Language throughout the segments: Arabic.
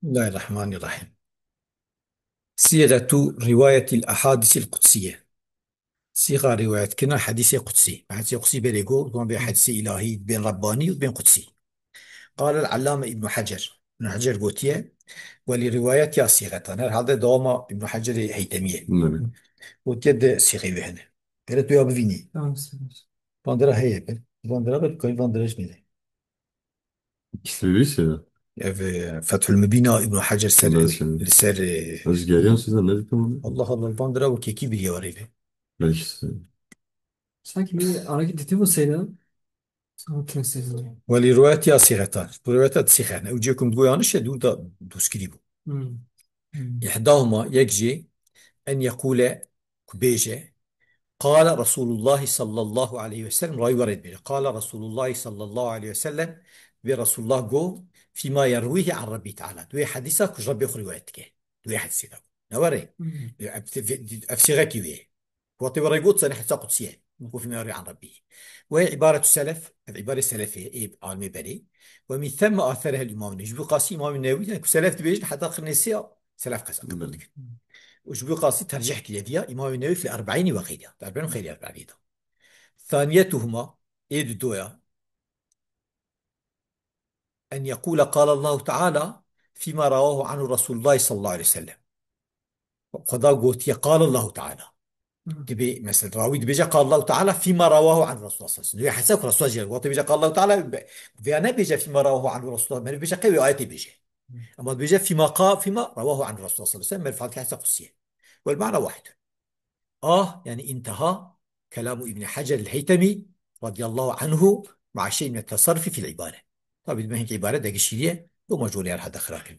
بسم الله الرحمن الرحيم. صيغة رواية الأحاديث القدسية. صيغة رواية كنا حديث قدسي، حديث قدسي بيقول بين حديث إلهي، بين رباني وبين قدسي. قال العلامة ابن حجر قوتية ولرواية صيغة. هذا دوام ابن حجر هيتمية نعم. وتيد صيغة بهنا قالت يا بفيني فاندرا هي فاندرا بتكون فاندرا جميلة. İkisi bir şey. فتح المبينة ابن حجر Ben سر şimdi. سر. Az geliyorum size ne dedim onu? الله الله الفاندرا وكيكي بيوري. Ben işte. Sanki bir hareket olsaydı sanki mesela. ولروايتها صيغتان، روايتها صيغان أوجيكم تقول أنا شدو دوسكريبو. Hmm. Hmm. إحداهما يكجي أن يقول كبيجة قال رسول الله صلى الله عليه وسلم، رأي ورد بيه قال رسول الله صلى الله عليه وسلم، برسول الله جو فيما يرويه عن ربي تعالى دوي حديثك وش ربي أخرى روايتك دوي حديثك نوري Hmm. أفسيغك ويه وطي ورا يقول صنع حديثة قدسية وفيما يروي عن ربي، وهي عبارة السلف، العبارة السلفية إيه عالمي بري، ومن ثم آثرها الإمام النووي. جو قاسي إمام النووي يعني سلف تبيج حتى آخر نسيا سلف قسم قبل Ben. ذلك. وش بقاسي ترجح كليديا إمام النووي في الأربعين وخيرها الأربعين وخيرها الأربعين. ثانيتهما إيد الدويا أن يقول قال الله تعالى فيما رواه عنه رسول الله صلى الله عليه وسلم. خدا قوتي قال الله تعالى Hmm. تبي مثلا راوي بيجا قال الله تعالى فيما رواه عن الرسول صلى الله عليه وسلم حسب رسول الله وقت بيجا قال الله تعالى في أنا بيجا فيما رواه عن الرسول ما بيجا قوي آياتي بيجا، أما بيجا فيما قال فيما رواه عن الرسول صلى الله عليه وسلم من فعل حسب قصيه. والمعنى واحد. يعني انتهى كلام ابن حجر الهيتمي رضي الله عنه مع شيء من التصرف في العبارة. طبعا ما هي عبارة دقيقة ومجهولة على هذا خلاف.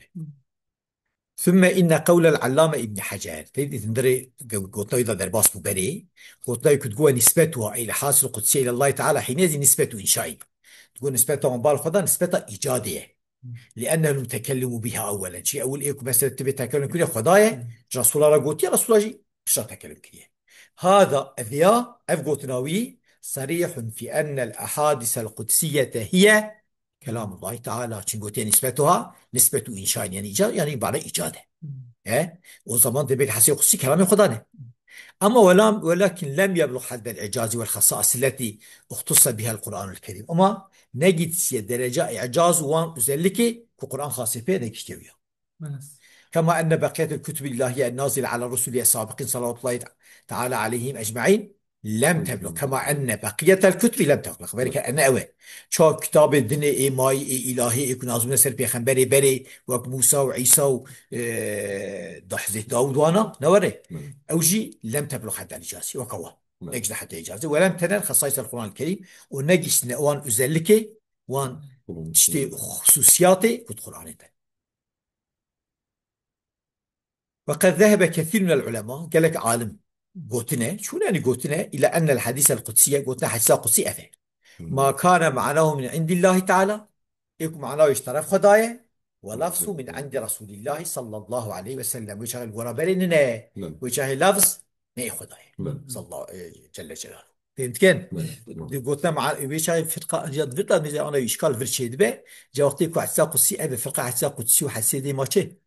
ثم إن قول العلامة ابن حجر تريد تندري قلت إذا درباس مبري قلت يكون نسبتها إلى حاصل القدسية إلى الله تعالى حينئذ نسبة إنشائي، تقول نسبتها من بالخدا نسبة إيجادية، لأنه المتكلم بها أولا شيء أول إيه مثلا تبي تكلم كله خدايا رسول الله قلت يا رسول الله جي مش تكلم كيه. هذا أذياء أفقوت ناوي صريح في أن الأحاديث القدسية هي كلام الله تعالى. شنقولتين نسبتها نسبة إنشاء يعني إيجاد يعني بعد إيجاده. إيه وزمان تبي حسي قدسي كلام خدانه. أما ولكن لم يبلغ حد الإعجاز والخصائص التي اختص بها القرآن الكريم. أما نجد درجة إعجاز وان أزلك في القرآن خاصة به نجد. Evet. كما أن بقية الكتب الإلهية النازلة على الرسل السابقين صلوات الله تعالى عليهم أجمعين لم تبلغ، كما أن بقية الكتب لم تبلغ ذلك أن أول شو كتاب الدنيا ماي إلهي يكون نازل نسر بيخنبري بري وموسى وعيسى وحزة داود وانا نوري أوجي لم تبلغ حتى الإجازة وكوا نجد حتى الإجازة ولم تنال خصائص القرآن الكريم ونجس وان أزلك وان تشتي خصوصياتي في القرآن ده. وقد ذهب كثير من العلماء قال لك عالم قوتنا شو يعني قوتنا إلى أن الحديث القدسية قوتنا حديث قدسي أثر ما كان معناه من عند الله تعالى يكون معناه يشترف خدايا ولفظه من عند رسول الله صلى الله عليه وسلم ويشغل ورابريننا ويشغل لفظ ما خدايا صلى الله جل جلاله. فهمت كان دي قلتنا مع ويشغل فرقة جد فرقة نجي أنا إشكال في الشيء ده جوقتي كو حديث قدسي أبي فرقة حديث قدسي وحديث دي ما شيء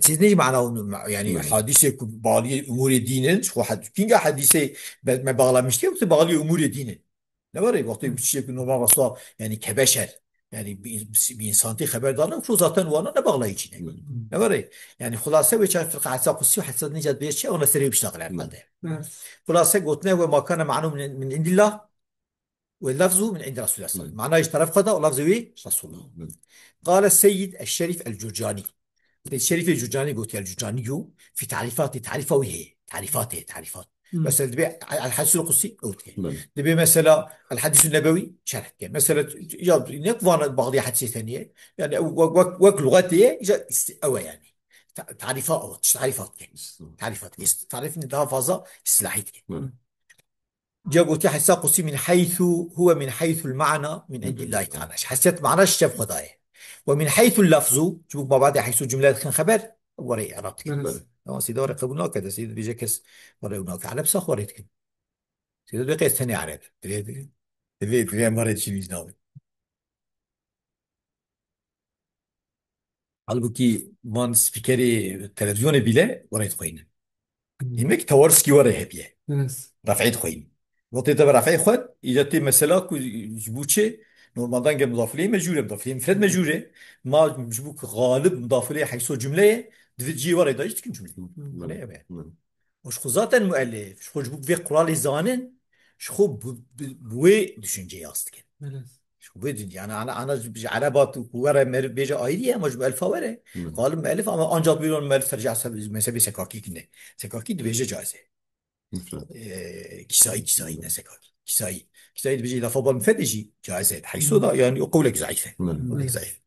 تزنيش معنا يعني حادثة بالي أمور دينن شو حد كينجا حادثة ما بغلا مشتي وقت بغلي أمور دينن لا بري وقت بتشي إنه ما رسوا يعني كبشر يعني بإنسانتي خبر دارنا شو ذاتن وانا نبغلا يجينا لا بري يعني خلاصة ويشاف في القاعدة قصي وحسد نجد بيشي ولا سري بيشتغل على هذا. Evet. خلاصة قلتنا وما كان معنا من عند الله واللفظ من عند رسول الله صلى الله عليه وسلم معناه اشترف قضاء ولفظه رسول الله. قال السيد الشريف الجرجاني، الشريف الجرجاني قلت يا الجرجاني في تعريفات تعريفه وهي تعريفات Hmm. مثلا دبي الحديث القدسي قلت دبي مثلا الحديث النبوي شرح مثلا نقفان بعض حديث ثانية يعني وك لغتي أو يعني تعريفات أو تعريف إن ده فازة إصلاحية. جا قلت حديث قدسي من حيث هو من حيث المعنى من عند الله تعالى حسيت معنى الشيف خدايه، ومن حيث اللفظ شوف ما بعد حيث جملة كان خبر وري عرفتك. Evet. سيدا وري قبلنا كذا سيدا بيجي كس وري هناك على بسخ وريتك سيدا بيجي ثاني عرب تري مرة شيء ناوي. halbuki van spikeri televizyonu bile oraya koyun. Demek tavarski oraya hep ye. Evet. رفعت خوين وقتی تبع رفعی خود ایجاد تی مثلا کو جبوچه نورمالدان جم مضافله مجوره مضافله مفرد مجوره ما جبوك غالب مضافله حيث جمله دفجي ورا دايش تكون جمله بله لا بقى بله مش خو zaten müellif şu جبوك في قرال زانن şu بوي düşünce yastık Evet. شو بدي انا بيجي عربات ورا بيجي ايديا مش بالفا ورا بله قالوا مؤلف اما انجا بيقولون مؤلف ترجع مثلا سكاكي كنا سكاكي دي بيجي جائزه مفرد كسائي نسكاكي كسائي بيجي إذا فضل مفتشي جائزة حيث مم. ذا يعني قولك ضعيفة بله قولك Evet. ضعيف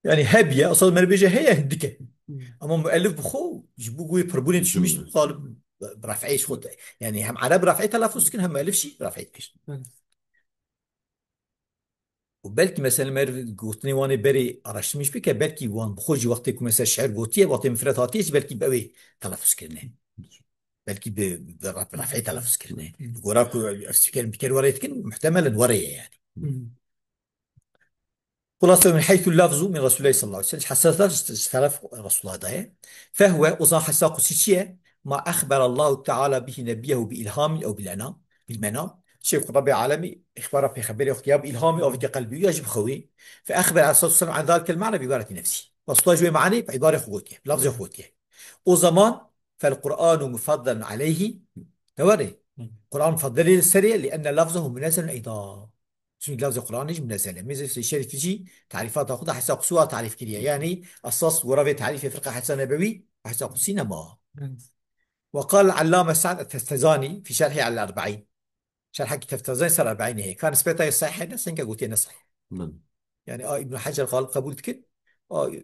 يعني هابية أصلا ما بيجي هي هدكة مم. أما مؤلف بخو جيبوا قوي بربوني تشميش الجملة طالب برافعيش خد يعني هم عرب رافعي تلفظ كن هم مؤلف شيء رافعي كش Evet. وبلكي مثلا ما قوتني وانا بري أرشمش بك بلكي وان بخوجي وقت يكون مثلا شعر قوتيه وقت مفرد هاتيش بلكي بقوي تلفظ كرنه بلكي برافعي تلفظ كرنه وراكو أفتكر بكر وريتكن محتملا وريه يعني مم. خلاصة من حيث اللفظ من رسول الله صلى الله عليه وسلم حساسات استخلاف رسول الله ده فهو أصلا حساق قصيشية ما أخبر الله تعالى به نبيه بإلهام أو بالأنام بالمنام شيخ ربي العالمي إخباره في خبره اختيار بإلهامي أو في قلبي يجب خوي فأخبر عليه الصلاة والسلام عن ذلك المعنى بعبارة نفسي رسول الله جوي معاني بعبارة خوتي بلفظ خوتي وزمان فالقرآن مفضل عليه توري القرآن مفضل للسريع لأن لفظه منزل أيضا شنو لفظ القرآن يجي منزله مثل في الشريف تجي تعريفات أخذها حسب قصوى تعريف كلية يعني أصاص ورافي تعريف فرقة حسن نبوي وحسب قصينا ما Evet. وقال العلامة سعد التستزاني في شرحه على الأربعين شرح كتاب التستزاني صار 40 هي كان سبيتها صحيح نفس إنك قلت لنا صحيح بله يعني ابن حجر قال قبول كده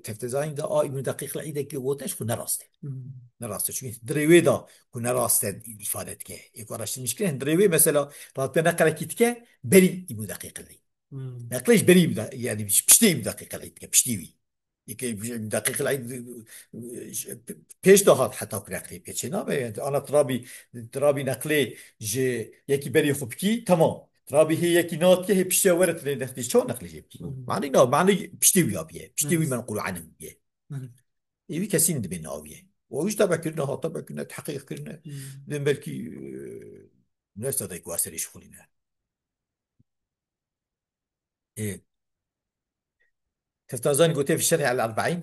تفتزاين ده ابن دقيق العيد كي وتش كنا راسته مم. نراسته شو دريوي ده كنا راسته إفادة كه يقول راشد مشكلة دريوي مثلا راتنا نقل كتكه بري ابن دقيق العيد مم. نقلش بري يعني مش بشتي ابن دقيق العيد بشتيوي يكي ابن دقيق العيد پیش دهات حتی که نقلی پیچه نامه انا ترابي نقلی ج یکی بری خوب کی تمام ترابي هي يكي نات كه بشتي ورت لي نقلي شو نقلي جيبكي مم. معني نو معني بشتي ويا بيه بشتي وي Evet. ما نقول عنهم بيه Evet. يبي كسين دبنا ناويه وش تبع كنا ها تبع كنا تحقيق كنا مم. لين بلكي الناس هذا يقاسر يشغلنا ايه تفتازاني قلت في الشرح على 40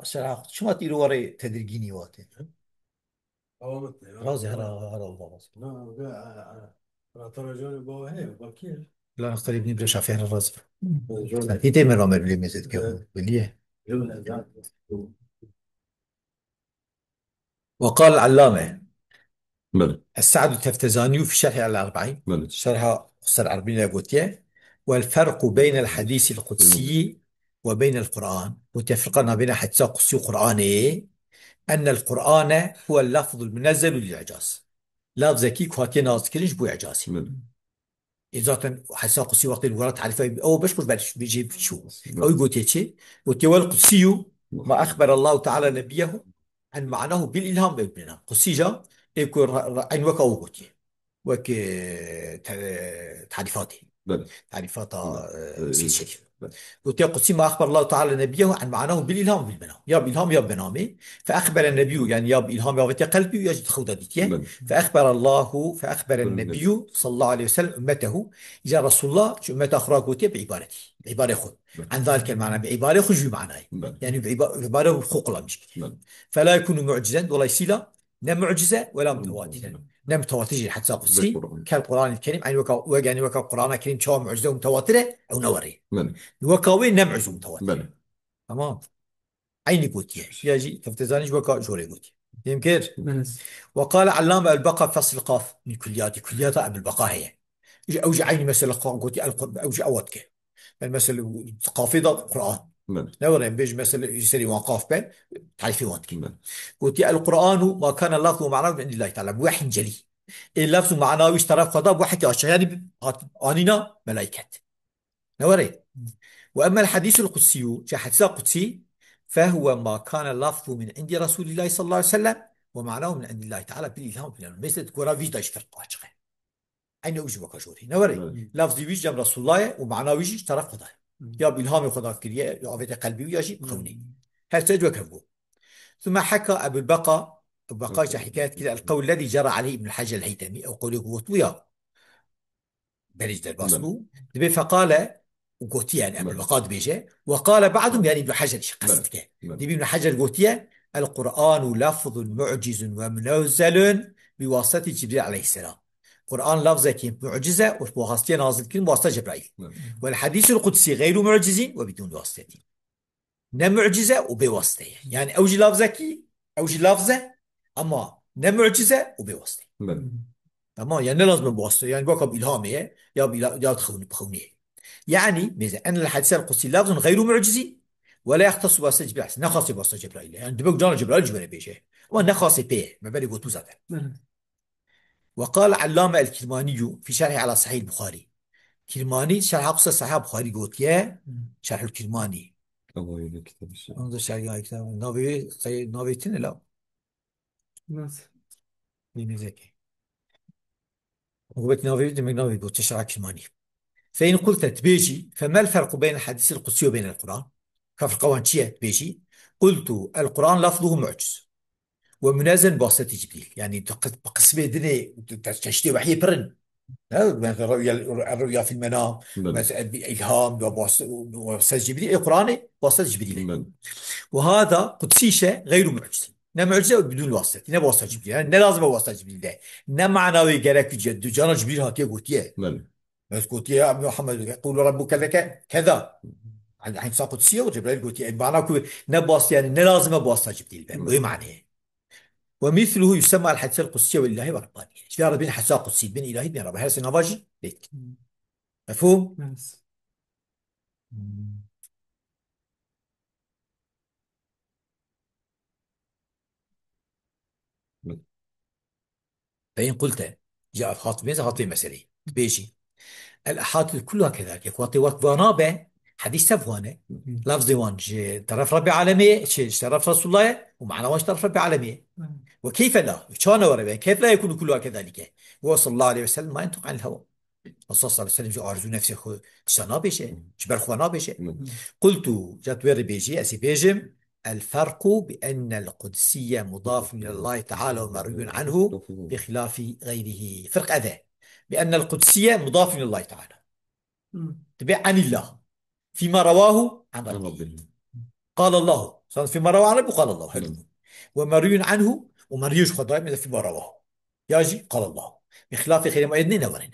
شرح شو ما تقولوا وري تدريجيني واتي رازي هلا والله لا نختار ابني بريش عفير الرازي في تيمر رامر اللي ميزت كيف بليه وقال العلامة بله السعد التفتزاني في شرح على 40 بله شرح قصر 40 قوتيه والفرق بين الحديث القدسي وبين القرآن وتفرقنا بين حديث قدسي وقرآني أن القرآن هو اللفظ المنزل للإعجاز لفظ كي كواتي ناز كريش بو إعجازي بله إذا حديث قدسي وقت الورات تعرفه أو بشكل بالش بيجيب شو أو بله يقول شيء قلت والقدسي ما أخبر الله تعالى نبيه عن معناه بالإلهام بالبناء قدسي جاء يكون عين وكا قلت وك تعريفاته بله تعريفات بله سيد شريف بله قلت قدسي ما أخبر الله تعالى نبيه عن معناه بالإلهام بالبناء يا بإلهام يا بنامه فأخبر النبي يعني يا بإلهام يا بتي قلبي يجد خودتيه بله فأخبر النبي النبي صلى الله عليه وسلم أمته جاء رسول الله شو أمته أخرى قلت بعبارتي عبارة خذ بله عن ذلك المعنى بعبارة خذ بمعناه بله يعني بعبارة حقوق الله مش بله فلا يكون معجزا ولا يسيلا لا معجزة ولا متواترا لا متواتر حتى قدسي بالقرآن كالقرآن الكريم يعني يعني وكا القرآن الكريم شو معجزة متواترة أو نوري بله وكاوين نمعز متواترة بله تمام عيني قوتيه يجي تفتزانيش وكا جوري قوتيه يمكن Evet. وقال علامة البقاء فصل القاف من كليات أبو البقاء هي أوجع عيني مثلا قوتي أوجع أودك المثل قافضة قرآن بله نورا بيج مثلا يسري وقاف بين تعرفي وانتك بله قلت القرآن ما كان اللفظ معناه من عند الله تعالى بوحي جلي اللفظ معناه اشتراك قضاء بوحي كاشا يعني آننا ملائكة نوري وأما الحديث القدسي كحديث القدسي فهو ما كان اللفظ من عند رسول الله صلى الله عليه وسلم ومعناه من عند الله تعالى بالإلهام بالله مثل كورا فيش دايش فرق واجهة أين أوجه وكاشوري نوري بله لفظ ويش جم رسول الله ومعناه ويش اشتراك قضاء يا بالهام خدا كريه يا أبيت قلبي ويا شيء خوني هل تجوك هبو. ثم حكى أبو البقاء حكاية كذا القول الذي جرى عليه ابن الحجر الهيثمي أو قوله قوتويا بريج بله الباصلو دبي فقال وقوتيا يعني أبو بله البقاء بيجي وقال بعضهم يعني ابن حجر بله قصدك بله دبي ابن حجر قوتيا القرآن لفظ معجز ومنزل بواسطة جبريل عليه السلام. قرآن لفظة معجزة وبواسطة نازل كلمة بواسطة جبرائيل. بله والحديث القدسي غير معجز وبدون واسطة. معجزة وبواسطة يعني أوجي لفظك أوجي لفظة أما معجزة وبواسطة. بله تمام يعني لازم بواسطة يعني بقى بإلهامية يا تخوني بخونية. يعني مثلا أن الحديث القدسي لفظ غير معجز ولا يختص بواسطة جبرائيل نخاص بواسطة جبرائيل يعني دبك جانا جبرائيل جبرائيل بيجي ونخاص به ما بالي قلت زاد. نعم. وقال علامة الكرماني في شرحه على صحيح البخاري كرماني شرح قصة صحيح البخاري قلت يا شرح الكرماني الله يبارك كتاب الشيء هذا شرح كتاب نوبي تنا لا ناس. من ذاك وقت نوبي من نوبي قلت شرح كرماني. فإن قلت تبيجي فما الفرق بين الحديث القدسي وبين القرآن كفرق وانشية تبيجي. قلت القرآن لفظه معجز ومنازل بواسطة جبريل يعني بقسم الدنيا تشتي وحي برن مثلا الرؤيا في المنام بله مثلا بإلهام بواسطة جبريل القرآن بواسطة جبريل. بله وهذا قدسي شيء غير معجز معجزة بدون واسطة بواسطة جبريل يعني لازم واسطة جبريل ده معناه يقرأ جد جانا جبريل هاتيه قلت بله بس قلت يا محمد يقول ربك لك كذا عن ساقط قدسية وجبريل قلت يعني معناه نبواسطة يعني لازم بواسطة جبريل بله بمعنى. ومثله يسمى الحديث القدسي والله وربانية في بين حديث قدسي بين إلهي بين ربانية هذا نواجي ليك مفهوم. ناس. بله فإن قلت جاء خاطب مسألة بيجي الأحاديث كلها كذلك إخواتي وكفانا حديث سفوانة لفظ وان طرف رب العالمين طرف رسول الله ومعنى واش طرف رب العالمين. وكيف لا شلون وربه كيف لا يكون كلها كذلك. هو صلى الله عليه وسلم ما ينطق عن الهوى. الرسول صلى الله عليه وسلم جو أرجو نفسه تشتنا بيشه جبر خوانا بيشه. بله قلت جات وير بيجي أسي بيجم الفرق بأن القدسية مضاف من الله تعالى ومروي عنه بخلاف غيره. فرق هذا بأن القدسية مضاف من الله تعالى تبع عن الله فيما رواه عن عن ربه. ربه قال الله فيما رواه عن ربه قال الله بله هذا ومروي عنه ومريوش خدای مثل فيما رواه ياجي قال الله بخلاف غير ما يدني نورنا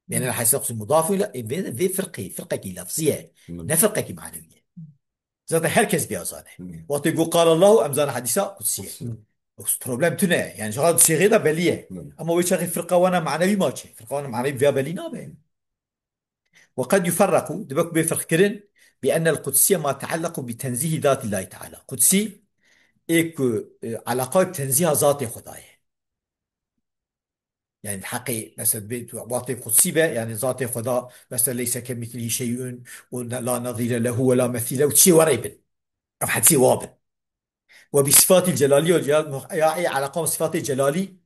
لأن الحديث يقصد مضاف إلى في فرقة لفظية بله نفرقة معنوية زاد هركز بيازانه بله وقت يقول قال الله أمزان حديثة قدسية بس بروبلم تنا يعني شغال صيغة ده بليه بله أما ويشغل فرقة وانا معنوي ماشي فرقة وانا معنوي فيها بلينا بين. وقد يفرق دبك بيفرق كرن بأن القدسية ما تعلق بتنزيه ذات الله تعالى قدسي إيكو علاقة بتنزيه ذات خداه يعني الحقي مثلا بيت واطي قدسي بقى يعني ذات خدا مثلا ليس كمثله شيء ولا نظير له ولا مثيل له شيء وريب أو حتى وابن. وبصفات الجلالية والجلال يعني علاقة بصفات الجلالي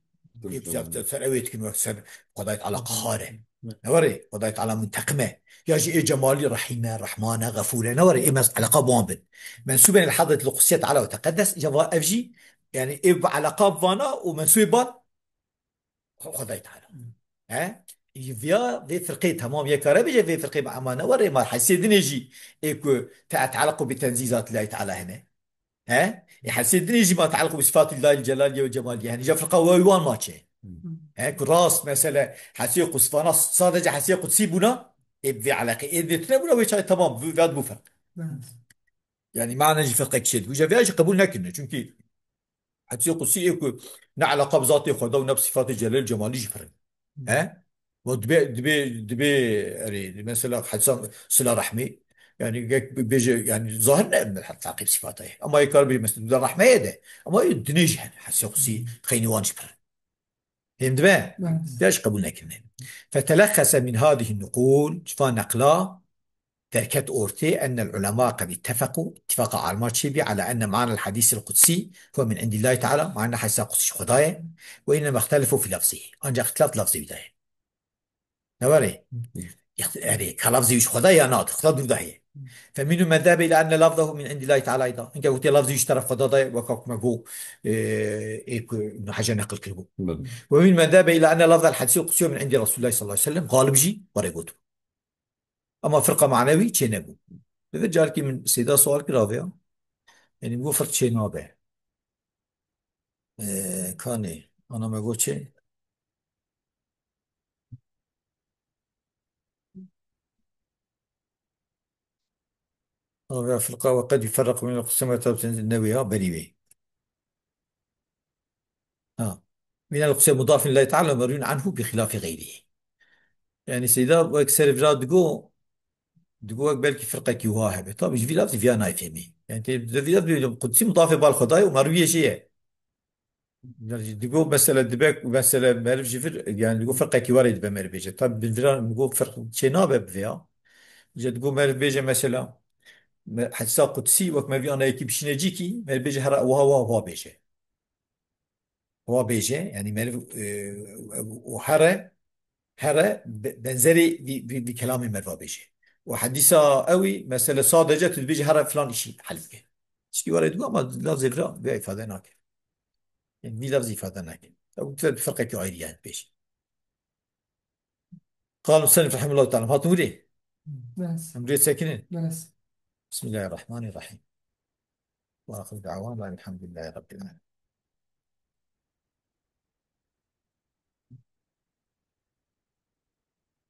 سرويت كلمة سر قضيت على قهارة نوري قضيت على منتقمة يجي جمالي رحيمة رحمانة غفورة نوري إيه علاقة بوابن منسوبة لحضرة القدسية تعالى وتقدس جوا أفجي يعني إيه علاقة بوانا ومنسوبة قضيت على ها يفيا في فرقه تمام يا كربجه في فرقه مع امانه وري ما حسيت نجي ايكو تتعلق بتنزيزات الله تعالى هنا ها يحسيت نجي ما تعلق بصفات الله الجلاليه والجماليه يعني جا فرقه ويوان ماتشي ها كراس مثلا حسيق صفانا صادج حسيق تسيبنا في علاقه اذا تنبنا ويش تمام في هذا بفرق يعني ما نجي فرقه كشد وجا فيها قبول نكنا چونكي حسيق قدسي ايكو نعلاقه بذاته خدا ونفس صفات الجلال الجماليه فرق ها ودبي يعني مثلا حسام صلة رحمي يعني بيجي يعني ظاهرنا من تعقيب صفاته اما يقال مثلا بدون رحمه ده اما يدنيش يعني حسوسي خيني وانشبر فهمت بقى ليش قبولنا كنا. فتلخص من هذه النقول شفا نقلا تركت أورتي أن العلماء قد اتفقوا اتفاق على الماتشيبي على أن معنى الحديث القدسي هو من عند الله تعالى معنى حديث القدسي خدايا وإنما اختلفوا في لفظه أنجا اختلاف لفظي بداية نوري يعني كلفظي مش خدايا ناطق اختلاف بداية فمنهم من ذهب إلى أن لفظه من عند الله تعالى أيضا إنك قلت لفظ يشترى فضاضة وكاك مجو إنه حاجة نقل كلبه. بله. ومن من ذهب إلى أن لفظ الحديث القدسي من عند رسول الله صلى الله عليه وسلم غالب جي وريبوتو. أما فرقة معنوي تشينبو. إذا جالك من سيدا سؤال كرافيا يعني مو فرق تشينابه كاني أنا ما قلت شيء. فرقة وقد يفرق من القسمة النووية بني من القسم مضاف لله تعالى ومروي عنه بخلاف غيره. يعني سيدا ويكسر فراد دقوق بالك فرقة كيوها طب ايش في لفظ فيها نايفهمي يعني في لفظ قدسي مضاف بالخداي ومروي شيء دقوق مثلا دبك مثلا ما اعرف جفر يعني دقوق فرقة كيوارد بمر بيجي طب بالفعل دقوق فرق شيء نابه فيها جد دقوق مر بيجي مثلا حديث قدسي وقت مروي انا يكي بشنجيكي مر بيجي هرا وها بيجي هو بيجي يعني مر وهرا بنزري بكلام مروا بيجي وحديثة قوي مثلا صادجة بيجي هرا فلان شيء حلفه شكي ورا يدقوا ما لفظ الرا بإفادة ناكل يعني دي لفظ إفادة ناكل أو فرقة كعيرية يعني بيجي قال المصنف رحمه الله تعالى هات نوري بس أمريت ساكنين بس بسم الله الرحمن الرحيم وآخر دعوانا الحمد لله رب العالمين.